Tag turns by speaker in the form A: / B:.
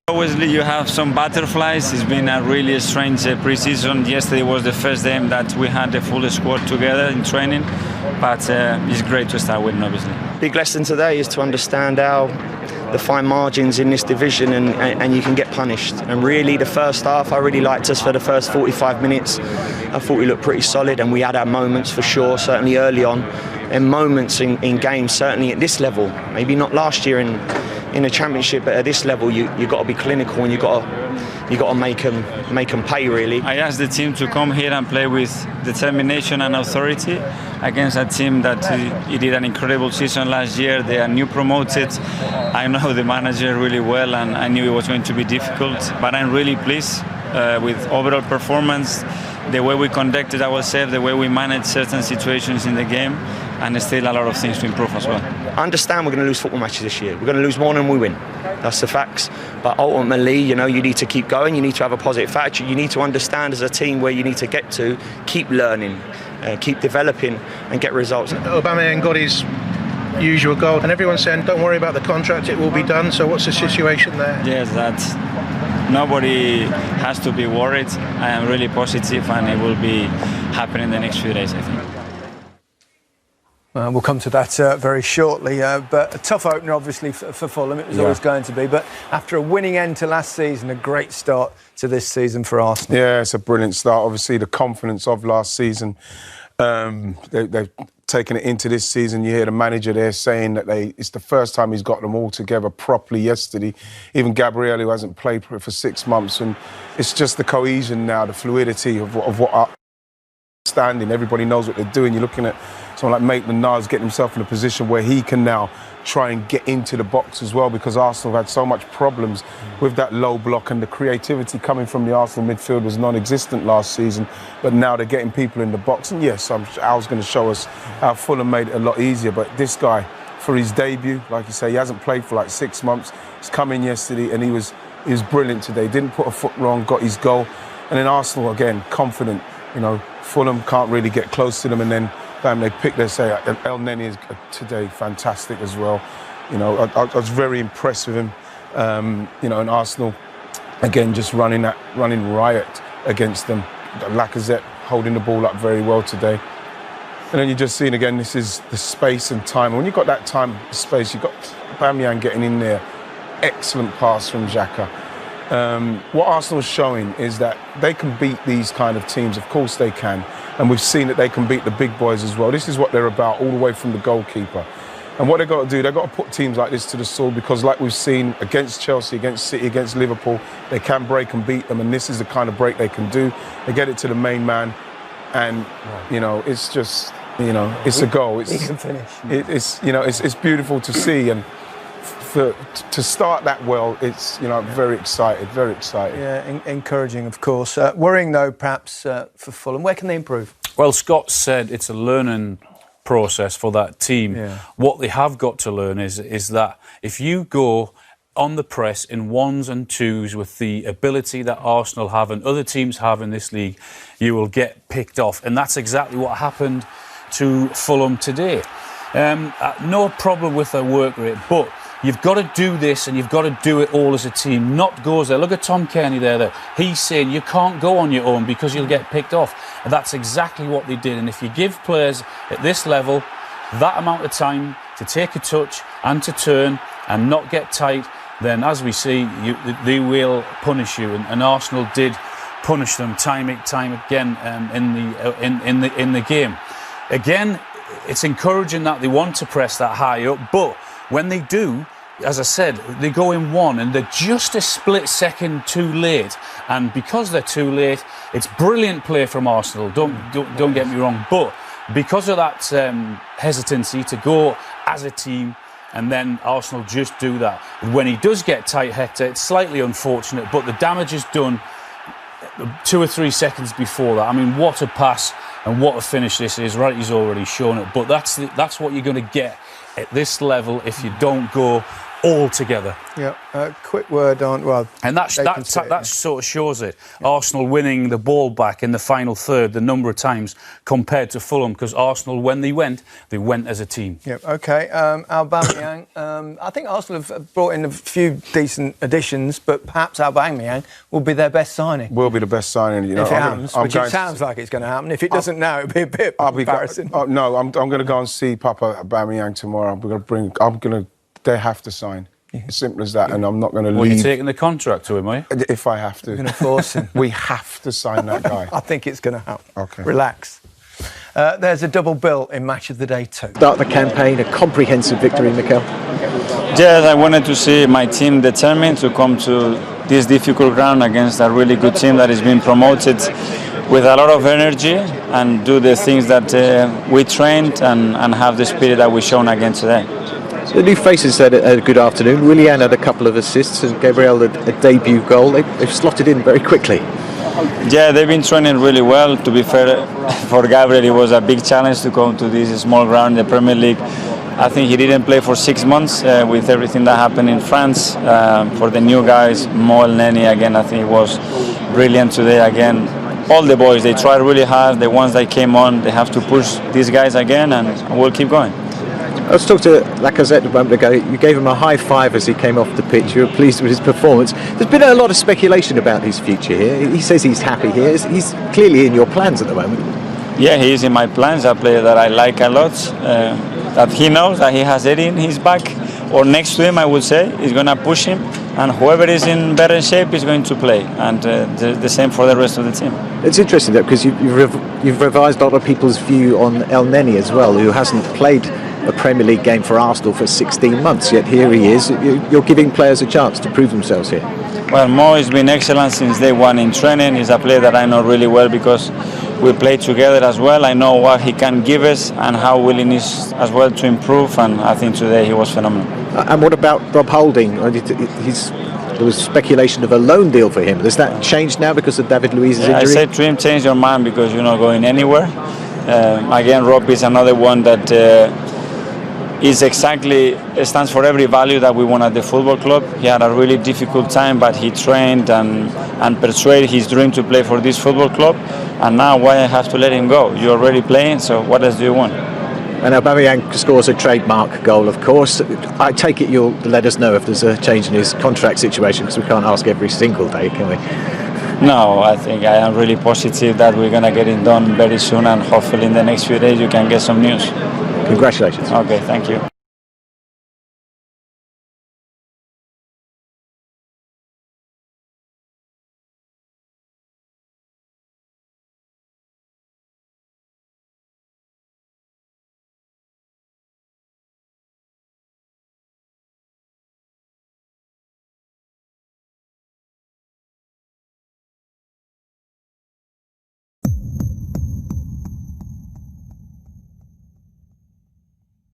A: Obviously, you have some butterflies. It's been a really strange pre-season. Yesterday was the first day that we had the full squad together in training, but it's great to start winning, obviously.
B: Big lesson today is to understand how the fine margins in this division and you can get punished. And really, the first half, I really liked us for the first 45 minutes. I thought we looked pretty solid and we had our moments for sure, certainly early on, and moments in games, certainly at this level. Maybe not last year in the Championship, but at this level, you've got to be clinical and you've got to make them pay, really.
A: I asked the team to come here and play with determination and authority against a team that he did an incredible season last year. They are new promoted. I know the manager really well and I knew it was going to be difficult, but I'm really pleased with overall performance, the way we conducted ourselves, the way we managed certain situations in the game, and still a lot of things to improve as well.
B: I understand we're going to lose football matches this year. We're going to lose more than we win. That's the facts. But ultimately, you need to keep going. You need to have a positive attitude. You need to understand as a team where you need to get to, keep learning, keep developing and get results.
C: Aubameyang got his usual goal and everyone's saying don't worry about the contract, it will be done. So what's the situation there?
A: Yes, that's nobody has to be worried. I am really positive and it will be happening in the next few days, I think.
D: We'll come to that very shortly, but a tough opener obviously for Fulham, it was always going to be, but after a winning end to last season, a great start to this season for Arsenal.
E: Yeah, it's a brilliant start. Obviously the confidence of last season, they've taken it into this season. You hear the manager there saying that it's the first time he's got them all together properly yesterday. Even Gabriel, who hasn't played for 6 months, and it's just the cohesion now, the fluidity of what are standing. Everybody knows what they're doing. You're looking at someone like Maitland-Niles getting himself in a position where he can now try and get into the box as well, because Arsenal have had so much problems with that low block, and the creativity coming from the Arsenal midfield was non-existent last season, but now they're getting people in the box. And yes, Al's going to show us how Fulham made it a lot easier, but this guy, for his debut, like you say, he hasn't played for like 6 months. He's come in yesterday and he was brilliant today. Didn't put a foot wrong, got his goal. And then Arsenal, again, confident. Fulham can't really get close to them, and then they pick, they say, El Neni is today fantastic as well. I was very impressed with him. And Arsenal, again, just running riot against them. Lacazette holding the ball up very well today. And then you're just seeing, again, this is the space and time. And when you've got that time, space, you've got Aubameyang getting in there. Excellent pass from Xhaka. What Arsenal is showing is that they can beat these kind of teams. Of course they can. And we've seen that they can beat the big boys as well. This is what they're about, all the way from the goalkeeper. And what they've got to do, they've got to put teams like this to the sword, because like we've seen against Chelsea, against City, against Liverpool, they can break and beat them, and this is the kind of break they can do. They get it to the main man, and, it's just, it's a goal.
D: He can finish.
E: It's beautiful to see, and to start that well, it's, very excited.
D: Yeah, encouraging, of course. Worrying, though, perhaps, for Fulham. Where can they improve?
F: Well, Scott said it's a learning process for that team. Yeah. What they have got to learn is that if you go on the press in ones and twos with the ability that Arsenal have and other teams have in this league, you will get picked off. And that's exactly what happened to Fulham today. No problem with their work rate, but you've got to do this, and you've got to do it all as a team, not goes there. Look at Tom Kearney there. He's saying you can't go on your own because you'll get picked off. And that's exactly what they did. And if you give players at this level that amount of time to take a touch and to turn and not get tight, then as we see, they will punish you. And Arsenal did punish them time again in the game. Again, it's encouraging that they want to press that high up, but when they do, as I said, they go in one and they're just a split second too late. And because they're too late, it's brilliant play from Arsenal. Don't get me wrong, but because of that hesitancy to go as a team, and then Arsenal just do that. When he does get tight, Hector, it's slightly unfortunate, but the damage is done 2 or 3 seconds before that. I mean, what a pass and what a finish this is. Right, he's already shown it, but that's what you're going to get at this level if you don't go all together.
D: Yeah, quick word on,
F: and that sort of shows it. Yeah. Arsenal winning the ball back in the final third the number of times compared to Fulham, because Arsenal, when they went as a team.
D: Yeah, OK. Aubameyang, I think Arsenal have brought in a few decent additions, but perhaps Aubameyang will be their best signing.
E: Will be the best signing, you know.
D: If it happens, which it sounds like it's going to happen. If it doesn't now, it'll be a bit embarrassing.
E: No, I'm going to go and see Papa Aubameyang tomorrow. They have to sign. Yeah. As simple as that, and I'm not going to leave.
F: Well, you're taking the contract to him, are you?
E: If I have to.
D: You're going to force him.
E: We have to sign that guy.
D: I think it's going to happen.
E: OK.
D: Relax. There's a double bill in Match of the Day 2.
G: Start the campaign, a comprehensive victory, Mikel.
A: Yes, I wanted to see my team determined to come to this difficult ground against a really good team that is being promoted with a lot of energy and do the things that we trained and have the spirit that we've shown again today.
G: So the new faces had a good afternoon. Willian had a couple of assists and Gabriel a debut goal. They've slotted in very quickly.
A: Yeah, they've been training really well. To be fair, for Gabriel, it was a big challenge to come to this small ground in the Premier League. I think he didn't play for 6 months with everything that happened in France. For the new guys, Mo El Neni, again, I think it was brilliant today. Again, all the boys, they tried really hard. The ones that came on, they have to push these guys again, and we'll keep going.
G: Let's talk to Lacazette a moment ago. You gave him a high five as he came off the pitch. You were pleased with his performance. There's been a lot of speculation about his future here. He says he's happy here. He's clearly in your plans at the moment.
A: Yeah, he is in my plans. A player that I like a lot. That he knows that he has Eddie in his back or next to him, I would say. He's going to push him, and whoever is in better shape is going to play. And the same for the rest of the team.
G: It's interesting though, because you've revised a lot of people's view on El Neni as well, who hasn't played a Premier League game for Arsenal for 16 months, yet here he is. You're giving players a chance to prove themselves here.
A: Well, Mo has been excellent since day one in training. He's a player that I know really well because we play together as well. I know what he can give us and how willing he is as well to improve, and I think today he was phenomenal.
G: And what about Rob Holding? There was speculation of a loan deal for him. Has that changed now because of David Luiz's injury?
A: I said to him, change your mind because you're not going anywhere. Again, Rob is another one that stands for every value that we want at the football club. He had a really difficult time, but he trained and persuaded his dream to play for this football club. And now why I have to let him go? You're already playing, so what else do you want?
G: And Aubameyang scores a trademark goal, of course. I take it you'll let us know if there's a change in his contract situation, because we can't ask every single day, can we?
A: No, I think I am really positive that we're going to get it done very soon, and hopefully in the next few days you can get some news.
G: Congratulations.
A: Okay, thank you.